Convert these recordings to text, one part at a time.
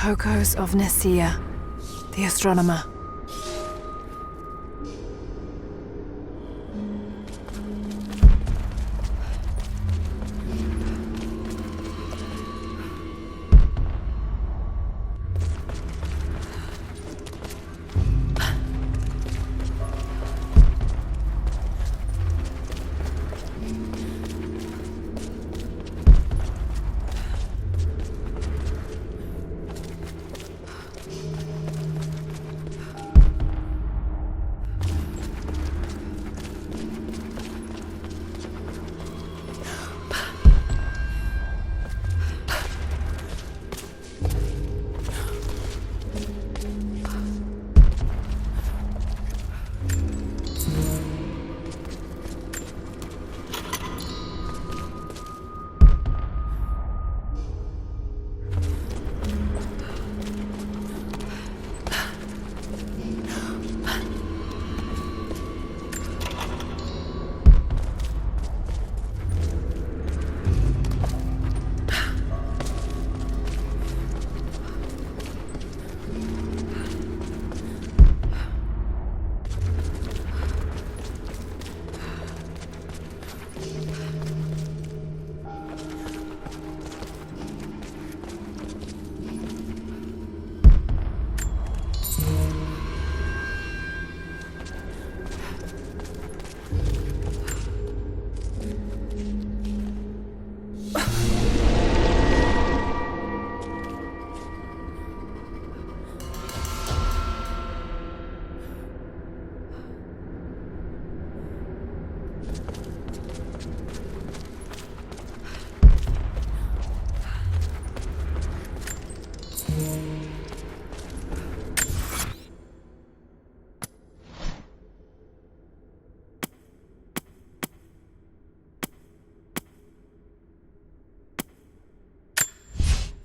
Kokos of Nicaea, the astronomer.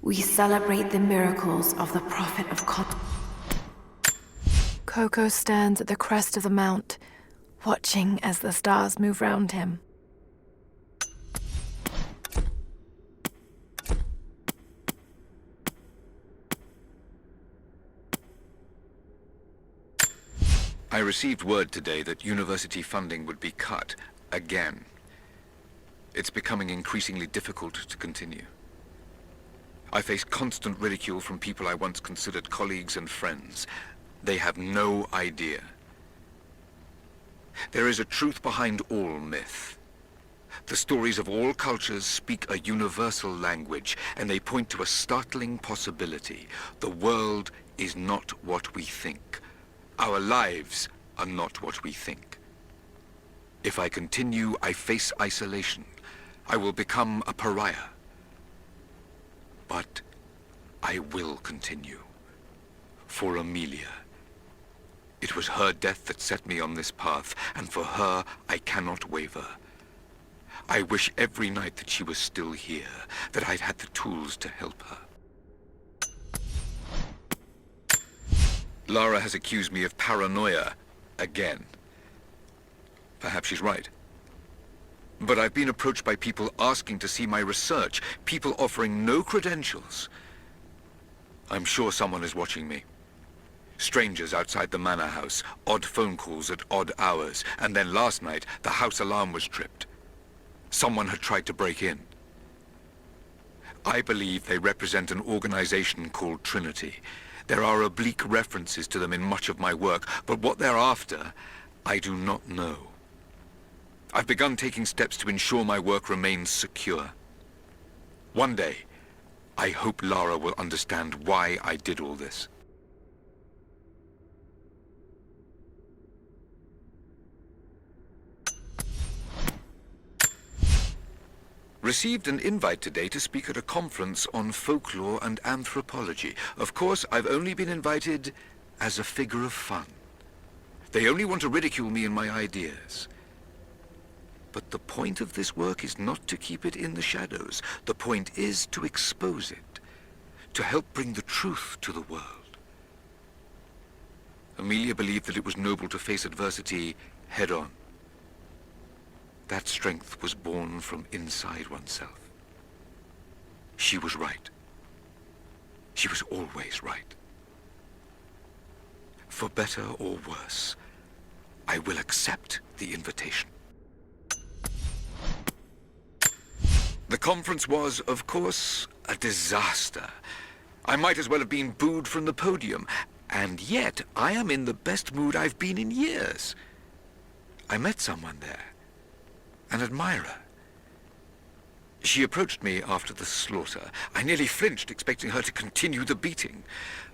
We celebrate the miracles of the Prophet of Kot. Kokos stands at the crest of the mount, watching as the stars move round him. I received word today that university funding would be cut again. It's becoming increasingly difficult to continue. I face constant ridicule from people I once considered colleagues and friends. They have no idea. There is a truth behind all myth. The stories of all cultures speak a universal language, and they point to a startling possibility. The world is not what we think. Our lives are not what we think. If I continue, I face isolation. I will become a pariah. But I will continue. For Amelia. It was her death that set me on this path, and for her, I cannot waver. I wish every night that she was still here, that I'd had the tools to help her. Lara has accused me of paranoia again. Perhaps she's right. But I've been approached by people asking to see my research, people offering no credentials. I'm sure someone is watching me. Strangers outside the manor house, odd phone calls at odd hours, and then last night, the house alarm was tripped. Someone had tried to break in. I believe they represent an organization called Trinity. There are oblique references to them in much of my work, but what they're after, I do not know. I've begun taking steps to ensure my work remains secure. One day, I hope Lara will understand why I did all this. Received an invite today to speak at a conference on folklore and anthropology. Of course, I've only been invited as a figure of fun. They only want to ridicule me and my ideas. But the point of this work is not to keep it in the shadows. The point is to expose it, to help bring the truth to the world. Amelia believed that it was noble to face adversity head-on. That strength was born from inside oneself. She was right. She was always right. For better or worse, I will accept the invitation. The conference was, of course, a disaster. I might as well have been booed from the podium, and yet I am in the best mood I've been in years. I met someone there, an admirer. She approached me after the slaughter. I nearly flinched, expecting her to continue the beating.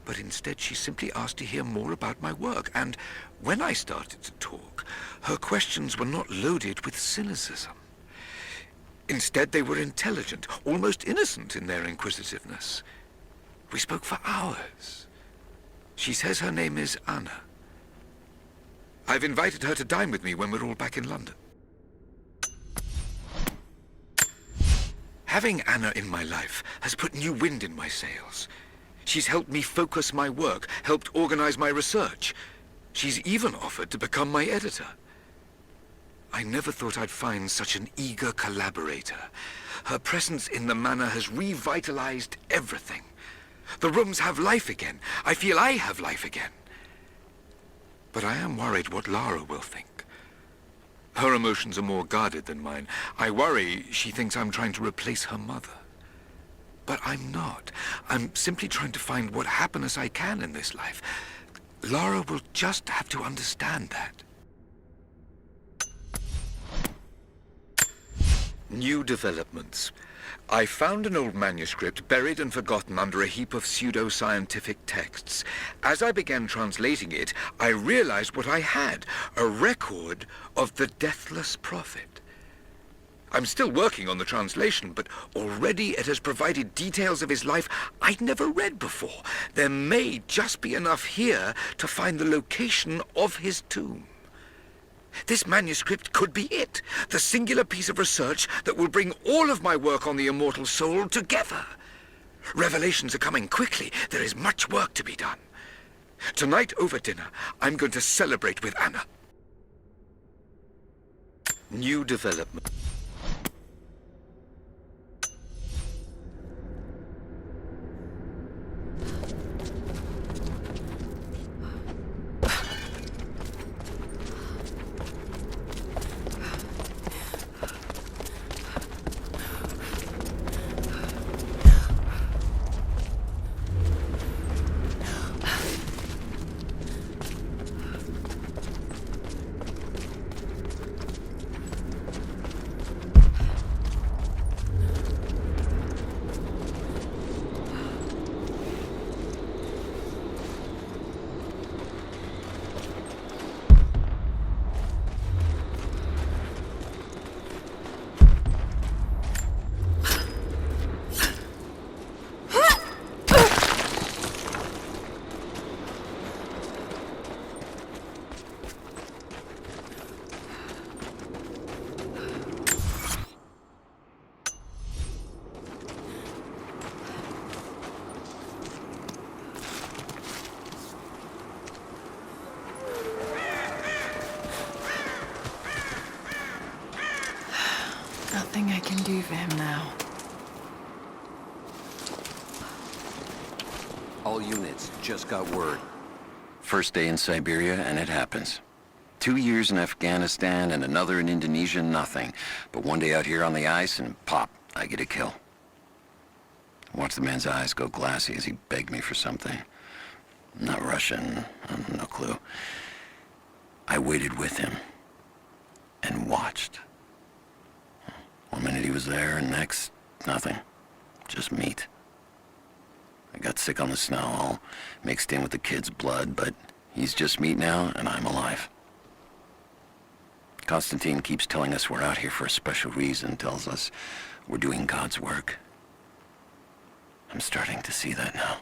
But instead she simply asked to hear more about my work, and when I started to talk, her questions were not loaded with cynicism. Instead, they were intelligent, almost innocent in their inquisitiveness. We spoke for hours. She says her name is Anna. I've invited her to dine with me when we're all back in London. Having Anna in my life has put new wind in my sails. She's helped me focus my work, helped organize my research. She's even offered to become my editor. I never thought I'd find such an eager collaborator. Her presence in the manor has revitalized everything. The rooms have life again. I feel I have life again. But I am worried what Lara will think. Her emotions are more guarded than mine. I worry she thinks I'm trying to replace her mother. But I'm not. I'm simply trying to find what happiness I can in this life. Lara will just have to understand that. New developments. I found an old manuscript buried and forgotten under a heap of pseudo-scientific texts. As I began translating it, I realized what I had, a record of the Deathless Prophet. I'm still working on the translation, but already it has provided details of his life I'd never read before. There may just be enough here to find the location of his tomb. This manuscript could be it, the singular piece of research that will bring all of my work on the immortal soul together. Revelations are coming quickly. There is much work to be done. Tonight over dinner, I'm going to celebrate with Anna. New development. Nothing I can do for him now. All units, just got word. First day in Siberia, and it happens. 2 years in Afghanistan and another in Indonesia, nothing. But one day out here on the ice, and pop, I get a kill. Watch the man's eyes go glassy as he begged me for something. Not Russian, no clue. I waited with him and watched. 1 minute he was there, and next, nothing. Just meat. I got sick on the snow, all mixed in with the kid's blood, but he's just meat now, and I'm alive. Constantine keeps telling us we're out here for a special reason, tells us we're doing God's work. I'm starting to see that now.